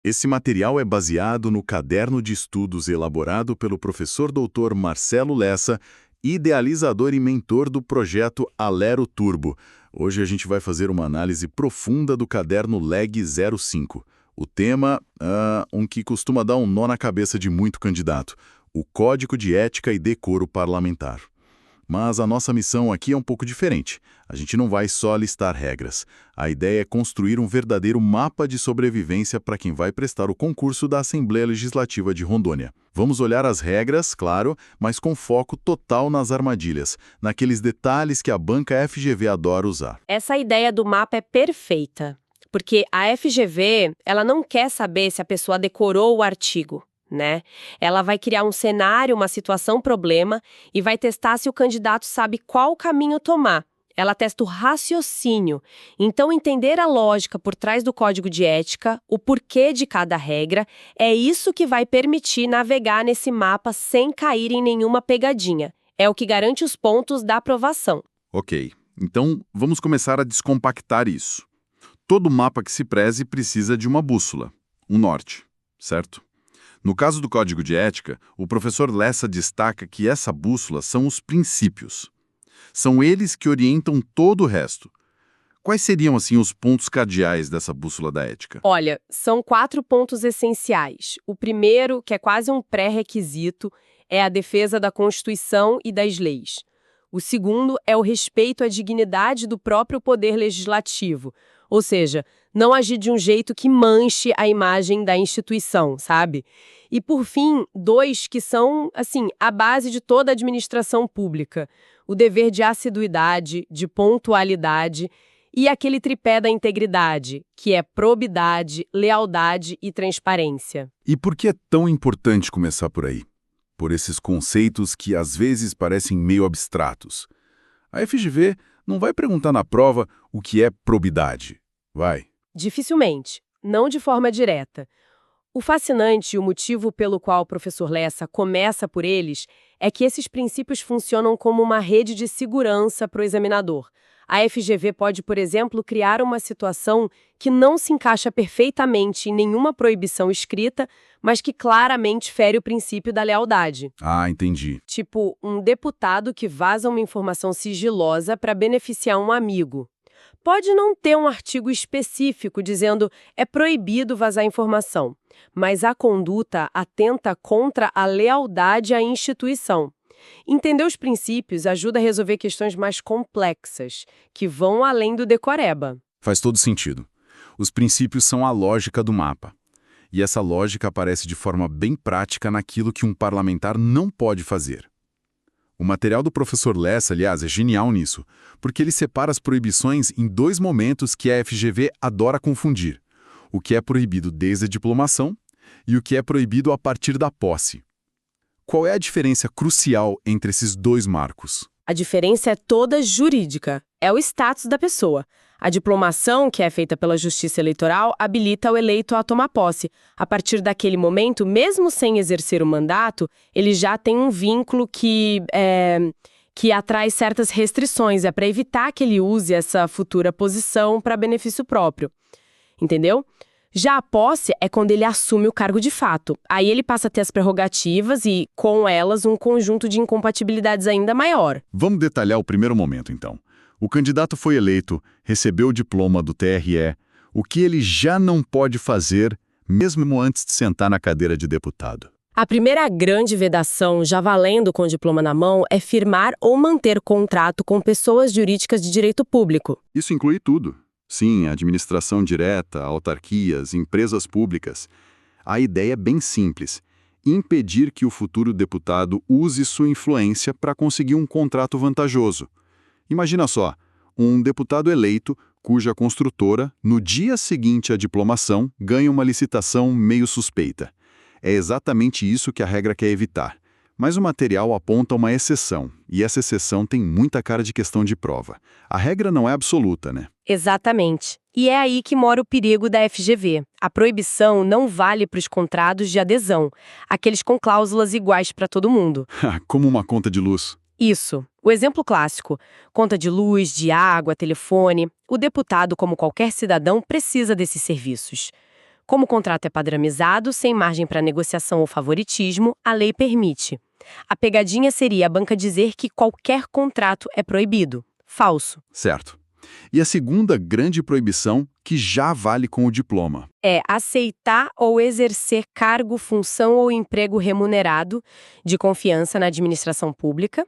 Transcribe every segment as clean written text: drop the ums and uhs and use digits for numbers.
Esse material é baseado no caderno de estudos elaborado pelo professor Dr. Marcelo Lessa, idealizador e mentor do projeto Alero Turbo. Hoje a gente vai fazer uma análise profunda do caderno LEG 05. O tema, um que costuma dar um nó na cabeça de muito candidato, o Código de Ética e Decoro Parlamentar. Mas a nossa missão aqui é um pouco diferente. A gente não vai só listar regras. A ideia é construir um verdadeiro mapa de sobrevivência para quem vai prestar o concurso da Assembleia Legislativa de Rondônia. Vamos olhar as regras, claro, mas com foco total nas armadilhas, naqueles detalhes que a banca FGV adora usar. Essa ideia do mapa é perfeita, porque a FGV, ela não quer saber se a pessoa decorou o artigo, né? Ela vai criar um cenário, uma situação-problema e vai testar se o candidato sabe qual caminho tomar. Ela testa o raciocínio. Então, entender a lógica por trás do código de ética, o porquê de cada regra, é isso que vai permitir navegar nesse mapa sem cair em nenhuma pegadinha. É o que garante os pontos da aprovação. Ok, então vamos começar a descompactar isso. Todo mapa que se preze precisa de uma bússola, um norte, certo? No caso do Código de Ética, o professor Lessa destaca que essa bússola são os princípios. São eles que orientam todo o resto. Quais seriam, assim, os pontos cardeais dessa bússola da ética? Olha, são 4 pontos essenciais. O primeiro, que é quase um pré-requisito, é a defesa da Constituição e das leis. O segundo é o respeito à dignidade do próprio poder legislativo, ou seja, não agir de um jeito que manche a imagem da instituição, sabe? E, por fim, 2 que são, assim, a base de toda a administração pública. O dever de assiduidade, de pontualidade e aquele tripé da integridade, que é probidade, lealdade e transparência. E por que é tão importante começar por aí? Por esses conceitos que às vezes parecem meio abstratos. A FGV não vai perguntar na prova o que é probidade, vai? Dificilmente, não de forma direta. O fascinante e o motivo pelo qual o professor Lessa começa por eles é que esses princípios funcionam como uma rede de segurança para o examinador. A FGV pode, por exemplo, criar uma situação que não se encaixa perfeitamente em nenhuma proibição escrita, mas que claramente fere o princípio da lealdade. Ah, entendi. Tipo, um deputado que vaza uma informação sigilosa para beneficiar um amigo. Pode não ter um artigo específico dizendo é proibido vazar informação, mas a conduta atenta contra a lealdade à instituição. Entender os princípios ajuda a resolver questões mais complexas, que vão além do decoreba. Faz todo sentido. Os princípios são a lógica do mapa. E essa lógica aparece de forma bem prática naquilo que um parlamentar não pode fazer. O material do professor Lessa, aliás, é genial nisso, porque ele separa as proibições em 2 momentos que a FGV adora confundir. O que é proibido desde a diplomação e o que é proibido a partir da posse. Qual é a diferença crucial entre esses 2 marcos? A diferença é toda jurídica, é o status da pessoa. A diplomação, que é feita pela Justiça Eleitoral, habilita o eleito a tomar posse. A partir daquele momento, mesmo sem exercer o mandato, ele já tem um vínculo que atrai certas restrições. É para evitar que ele use essa futura posição para benefício próprio. Entendeu? Já a posse é quando ele assume o cargo de fato. Aí ele passa a ter as prerrogativas e, com elas, um conjunto de incompatibilidades ainda maior. Vamos detalhar o primeiro momento, então. O candidato foi eleito, recebeu o diploma do TRE, o que ele já não pode fazer, mesmo antes de sentar na cadeira de deputado. A primeira grande vedação, já valendo com o diploma na mão, é firmar ou manter contrato com pessoas jurídicas de direito público. Isso inclui tudo. Sim, administração direta, autarquias, empresas públicas. A ideia é bem simples: impedir que o futuro deputado use sua influência para conseguir um contrato vantajoso. Imagina só, um deputado eleito cuja construtora, no dia seguinte à diplomação, ganha uma licitação meio suspeita. É exatamente isso que a regra quer evitar. Mas o material aponta uma exceção, e essa exceção tem muita cara de questão de prova. A regra não é absoluta, né? Exatamente. E é aí que mora o perigo da FGV. A proibição não vale para os contratos de adesão, aqueles com cláusulas iguais para todo mundo. Como uma conta de luz. Isso. O exemplo clássico: conta de luz, de água, telefone. O deputado, como qualquer cidadão, precisa desses serviços. Como o contrato é padronizado, sem margem para negociação ou favoritismo, a lei permite. A pegadinha seria a banca dizer que qualquer contrato é proibido. Falso. Certo. E a segunda grande proibição, que já vale com o diploma. É aceitar ou exercer cargo, função ou emprego remunerado de confiança na administração pública.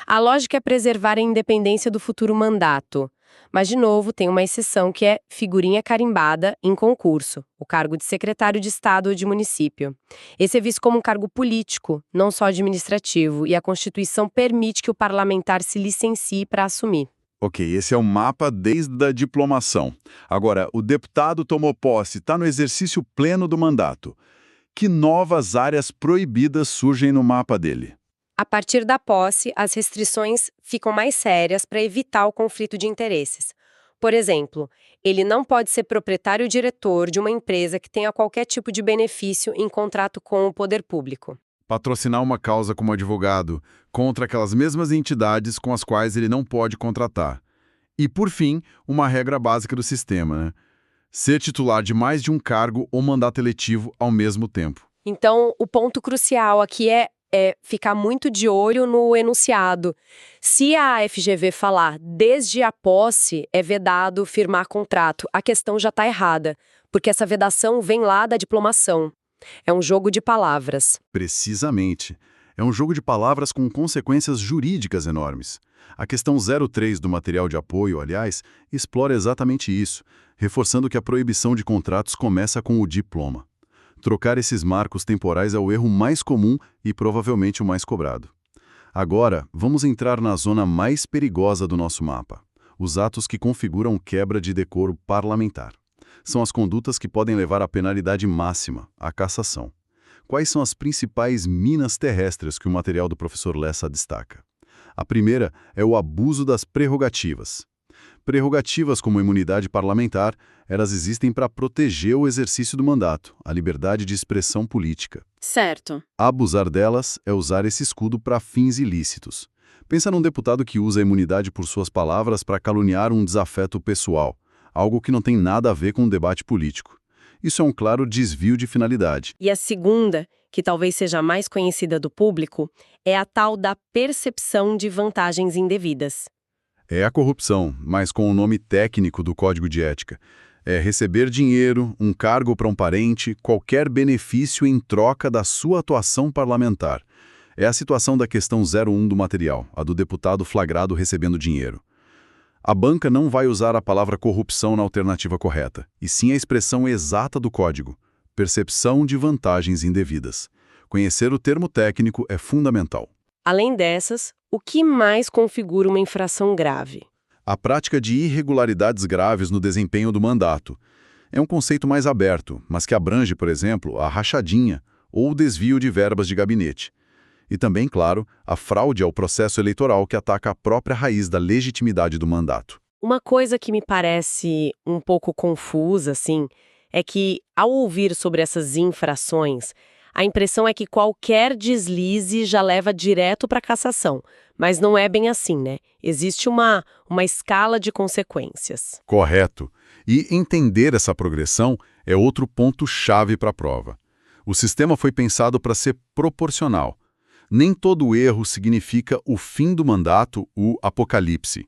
A lógica é preservar a independência do futuro mandato. Mas, de novo, tem uma exceção que é figurinha carimbada em concurso, o cargo de secretário de Estado ou de município. Esse é visto como um cargo político, não só administrativo, e a Constituição permite que o parlamentar se licencie para assumir. Ok, esse é o mapa desde a diplomação. Agora, o deputado tomou posse, está no exercício pleno do mandato. Que novas áreas proibidas surgem no mapa dele? A partir da posse, as restrições ficam mais sérias para evitar o conflito de interesses. Por exemplo, ele não pode ser proprietário ou diretor de uma empresa que tenha qualquer tipo de benefício em contrato com o poder público. Patrocinar uma causa como advogado contra aquelas mesmas entidades com as quais ele não pode contratar. E, por fim, uma regra básica do sistema, né? Ser titular de mais de um cargo ou mandato eletivo ao mesmo tempo. Então, o ponto crucial aqui é ficar muito de olho no enunciado. Se a FGV falar desde a posse é vedado firmar contrato, a questão já está errada, porque essa vedação vem lá da diplomação. É um jogo de palavras. Precisamente. É um jogo de palavras com consequências jurídicas enormes. A questão 03 do material de apoio, aliás, explora exatamente isso, reforçando que a proibição de contratos começa com o diploma. Trocar esses marcos temporais é o erro mais comum e provavelmente o mais cobrado. Agora, vamos entrar na zona mais perigosa do nosso mapa: os atos que configuram quebra de decoro parlamentar. São as condutas que podem levar à penalidade máxima, a cassação. Quais são as principais minas terrestres que o material do professor Lessa destaca? A primeira é o abuso das prerrogativas. Prerrogativas como imunidade parlamentar, elas existem para proteger o exercício do mandato, a liberdade de expressão política. Certo. Abusar delas é usar esse escudo para fins ilícitos. Pensa num deputado que usa a imunidade por suas palavras para caluniar um desafeto pessoal, algo que não tem nada a ver com um debate político. Isso é um claro desvio de finalidade. E a segunda, que talvez seja a mais conhecida do público, é a tal da percepção de vantagens indevidas. É a corrupção, mas com o nome técnico do Código de Ética. É receber dinheiro, um cargo para um parente, qualquer benefício em troca da sua atuação parlamentar. É a situação da questão 01 do material, a do deputado flagrado recebendo dinheiro. A banca não vai usar a palavra corrupção na alternativa correta, e sim a expressão exata do código: percepção de vantagens indevidas. Conhecer o termo técnico é fundamental. Além dessas, o que mais configura uma infração grave? A prática de irregularidades graves no desempenho do mandato. É um conceito mais aberto, mas que abrange, por exemplo, a rachadinha ou o desvio de verbas de gabinete. E também, claro, a fraude ao processo eleitoral que ataca a própria raiz da legitimidade do mandato. Uma coisa que me parece um pouco confusa, assim, é que, ao ouvir sobre essas infrações, a impressão é que qualquer deslize já leva direto para a cassação. Mas não é bem assim, né? Existe uma escala de consequências. Correto. E entender essa progressão é outro ponto-chave para a prova. O sistema foi pensado para ser proporcional. Nem todo erro significa o fim do mandato, o apocalipse.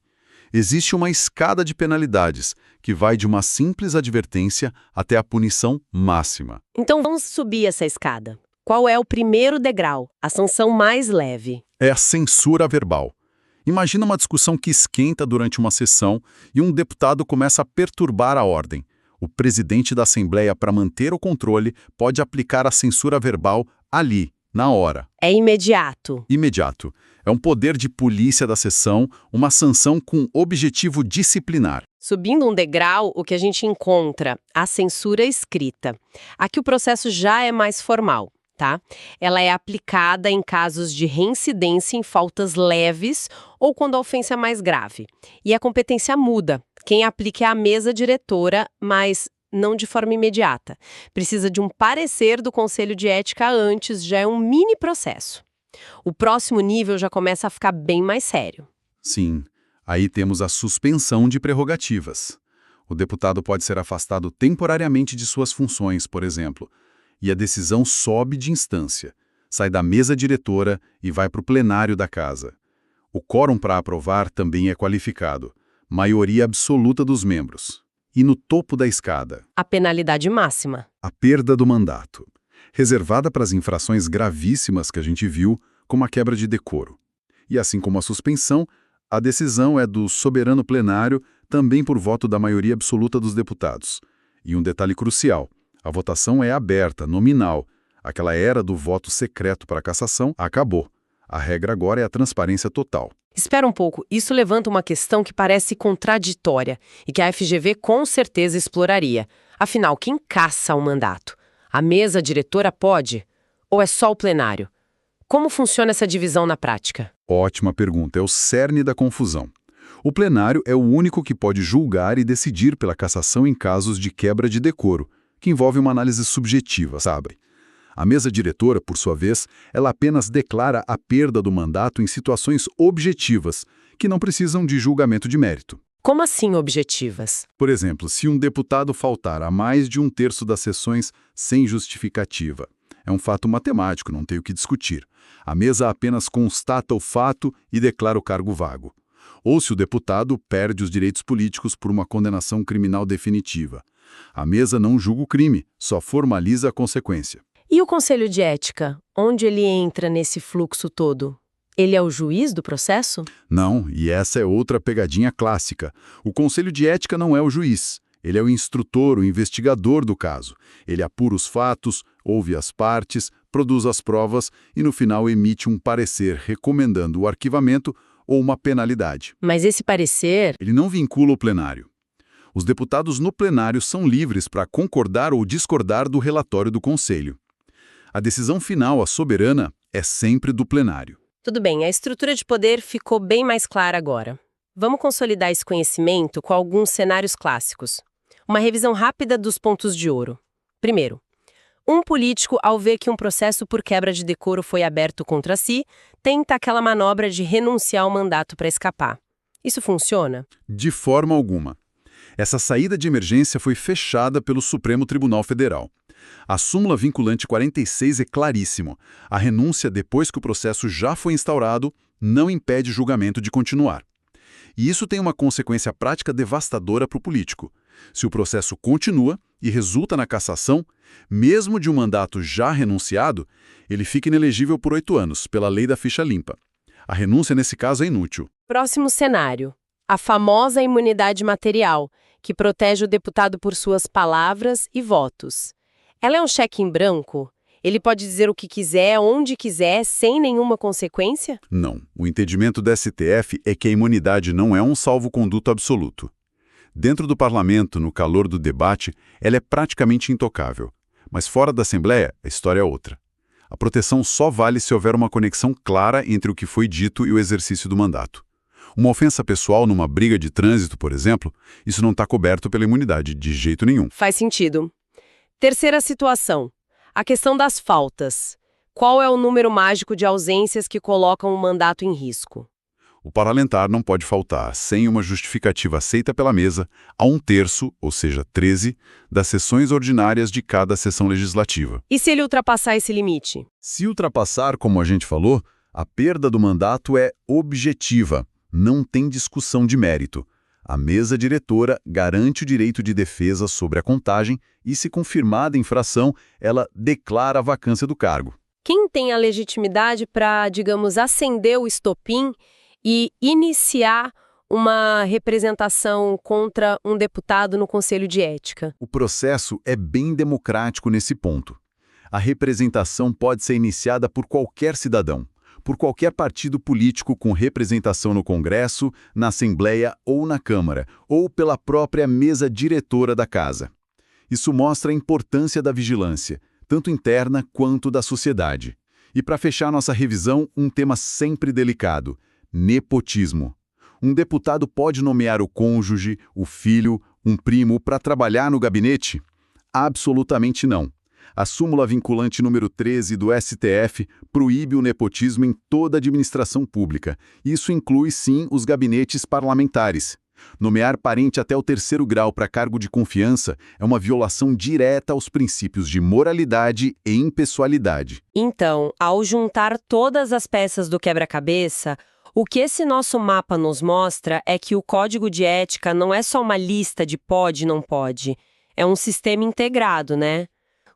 Existe uma escada de penalidades, que vai de uma simples advertência até a punição máxima. Então vamos subir essa escada. Qual é o primeiro degrau, a sanção mais leve? É a censura verbal. Imagina uma discussão que esquenta durante uma sessão e um deputado começa a perturbar a ordem. O presidente da Assembleia, para manter o controle, pode aplicar a censura verbal ali, na hora. É imediato. Imediato. É um poder de polícia da sessão, uma sanção com objetivo disciplinar. Subindo um degrau, o que a gente encontra? A censura escrita. Aqui o processo já é mais formal, tá? Ela é aplicada em casos de reincidência em faltas leves ou quando a ofensa é mais grave. E a competência muda. Quem aplica é a mesa diretora, mas não de forma imediata. Precisa de um parecer do Conselho de Ética antes, já é um mini processo. O próximo nível já começa a ficar bem mais sério. Sim, aí temos a suspensão de prerrogativas. O deputado pode ser afastado temporariamente de suas funções, por exemplo, e a decisão sobe de instância, sai da mesa diretora e vai para o plenário da Casa. O quórum para aprovar também é qualificado, maioria absoluta dos membros. E no topo da escada, A penalidade máxima. a perda do mandato, reservada para as infrações gravíssimas que a gente viu, como a quebra de decoro. E assim como a suspensão, a decisão é do soberano plenário, também por voto da maioria absoluta dos deputados. E um detalhe crucial, a votação é aberta, nominal. Aquela era do voto secreto para a cassação acabou. A regra agora é a transparência total. Espera um pouco, isso levanta uma questão que parece contraditória e que a FGV com certeza exploraria. Afinal, quem caça o mandato? A mesa diretora pode? Ou é só o plenário? Como funciona essa divisão na prática? Ótima pergunta, é o cerne da confusão. O plenário é o único que pode julgar e decidir pela cassação em casos de quebra de decoro, que envolve uma análise subjetiva, sabe? A mesa diretora, por sua vez, ela apenas declara a perda do mandato em situações objetivas, que não precisam de julgamento de mérito. Como assim objetivas? Por exemplo, se um deputado faltar a mais de 1/3 das sessões sem justificativa, é um fato matemático, não tem o que discutir. A mesa apenas constata o fato e declara o cargo vago. Ou se o deputado perde os direitos políticos por uma condenação criminal definitiva. A mesa não julga o crime, só formaliza a consequência. E o Conselho de Ética? Onde ele entra nesse fluxo todo? Ele é o juiz do processo? Não, e essa é outra pegadinha clássica. O Conselho de Ética não é o juiz. Ele é o instrutor, o investigador do caso. Ele apura os fatos, ouve as partes, produz as provas e, no final, emite um parecer recomendando o arquivamento ou uma penalidade. Mas esse parecer... Ele não vincula o plenário. Os deputados no plenário são livres para concordar ou discordar do relatório do Conselho. A decisão final, a soberana, é sempre do plenário. Tudo bem, a estrutura de poder ficou bem mais clara agora. Vamos consolidar esse conhecimento com alguns cenários clássicos. Uma revisão rápida dos pontos de ouro. Primeiro, um político, ao ver que um processo por quebra de decoro foi aberto contra si, tenta aquela manobra de renunciar ao mandato para escapar. Isso funciona? De forma alguma. Essa saída de emergência foi fechada pelo Supremo Tribunal Federal. A súmula vinculante 46 é claríssimo. A renúncia depois que o processo já foi instaurado não impede julgamento de continuar. E isso tem uma consequência prática devastadora para o político. Se o processo continua e resulta na cassação, mesmo de um mandato já renunciado, ele fica inelegível por 8 anos, pela lei da ficha limpa. A renúncia, nesse caso, é inútil. Próximo cenário. A famosa imunidade material, que protege o deputado por suas palavras e votos. Ela é um cheque em branco? Ele pode dizer o que quiser, onde quiser, sem nenhuma consequência? Não. O entendimento do STF é que a imunidade não é um salvo-conduto absoluto. Dentro do parlamento, no calor do debate, ela é praticamente intocável. Mas fora da Assembleia, a história é outra. A proteção só vale se houver uma conexão clara entre o que foi dito e o exercício do mandato. Uma ofensa pessoal numa briga de trânsito, por exemplo, isso não está coberto pela imunidade, de jeito nenhum. Faz sentido. Terceira situação. A questão das faltas. Qual é o número mágico de ausências que colocam o mandato em risco? O parlamentar não pode faltar, sem uma justificativa aceita pela mesa, a 1/3, ou seja, 13, das sessões ordinárias de cada sessão legislativa. E se ele ultrapassar esse limite? Se ultrapassar, como a gente falou, a perda do mandato é objetiva, não tem discussão de mérito. A mesa diretora garante o direito de defesa sobre a contagem e, se confirmada a infração, ela declara a vacância do cargo. Quem tem a legitimidade para, digamos, acender o estopim e iniciar uma representação contra um deputado no Conselho de Ética? O processo é bem democrático nesse ponto. A representação pode ser iniciada por qualquer cidadão, por qualquer partido político com representação no Congresso, na Assembleia ou na Câmara, ou pela própria mesa diretora da Casa. Isso mostra a importância da vigilância, tanto interna quanto da sociedade. E para fechar nossa revisão, um tema sempre delicado: nepotismo. Um deputado pode nomear o cônjuge, o filho, um primo para trabalhar no gabinete? Absolutamente não. A súmula vinculante número 13 do STF proíbe o nepotismo em toda a administração pública. Isso inclui, sim, os gabinetes parlamentares. Nomear parente até o 3º grau para cargo de confiança é uma violação direta aos princípios de moralidade e impessoalidade. Então, ao juntar todas as peças do quebra-cabeça, o que esse nosso mapa nos mostra é que o código de ética não é só uma lista de pode e não pode. É um sistema integrado, né?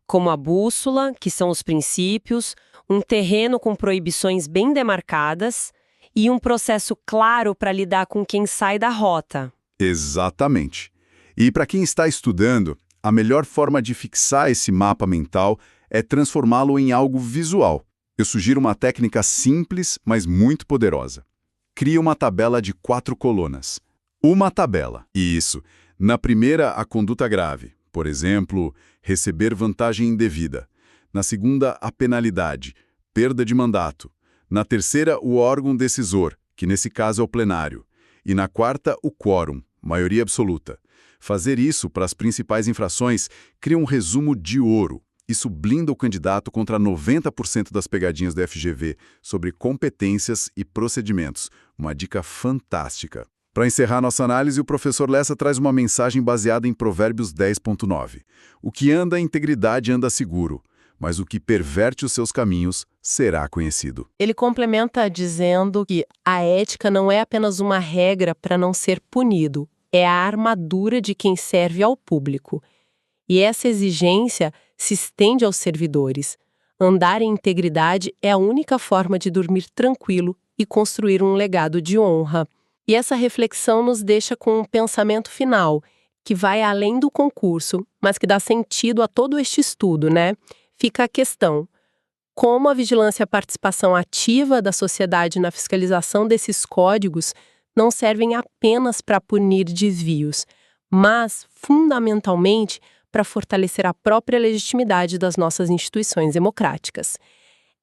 Como a bússola, que são os princípios, um terreno com proibições bem demarcadas e um processo claro para lidar com quem sai da rota. Exatamente. E para quem está estudando, a melhor forma de fixar esse mapa mental é transformá-lo em algo visual. Eu sugiro uma técnica simples, mas muito poderosa. Crie uma tabela de 4 colunas. Uma tabela. Isso. Na primeira, a conduta grave. Por exemplo, receber vantagem indevida. Na segunda, a penalidade, perda de mandato. Na terceira, o órgão decisor, que nesse caso é o plenário. E na quarta, o quórum, maioria absoluta. Fazer isso para as principais infrações cria um resumo de ouro. Isso blinda o candidato contra 90% das pegadinhas do FGV sobre competências e procedimentos. Uma dica fantástica. Para encerrar nossa análise, o professor Lessa traz uma mensagem baseada em Provérbios 10.9. O que anda em integridade anda seguro, mas o que perverte os seus caminhos será conhecido. Ele complementa dizendo que a ética não é apenas uma regra para não ser punido, é a armadura de quem serve ao público. E essa exigência se estende aos servidores. Andar em integridade é a única forma de dormir tranquilo e construir um legado de honra. E essa reflexão nos deixa com um pensamento final, que vai além do concurso, mas que dá sentido a todo este estudo, né? Fica a questão: como a vigilância e a participação ativa da sociedade na fiscalização desses códigos não servem apenas para punir desvios, mas, fundamentalmente, para fortalecer a própria legitimidade das nossas instituições democráticas.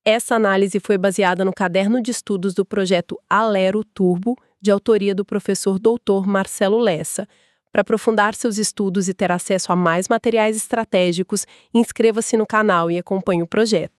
Essa análise foi baseada no caderno de estudos do projeto Alero Turbo, de autoria do professor Dr. Marcelo Lessa. Para aprofundar seus estudos e ter acesso a mais materiais estratégicos, inscreva-se no canal e acompanhe o projeto.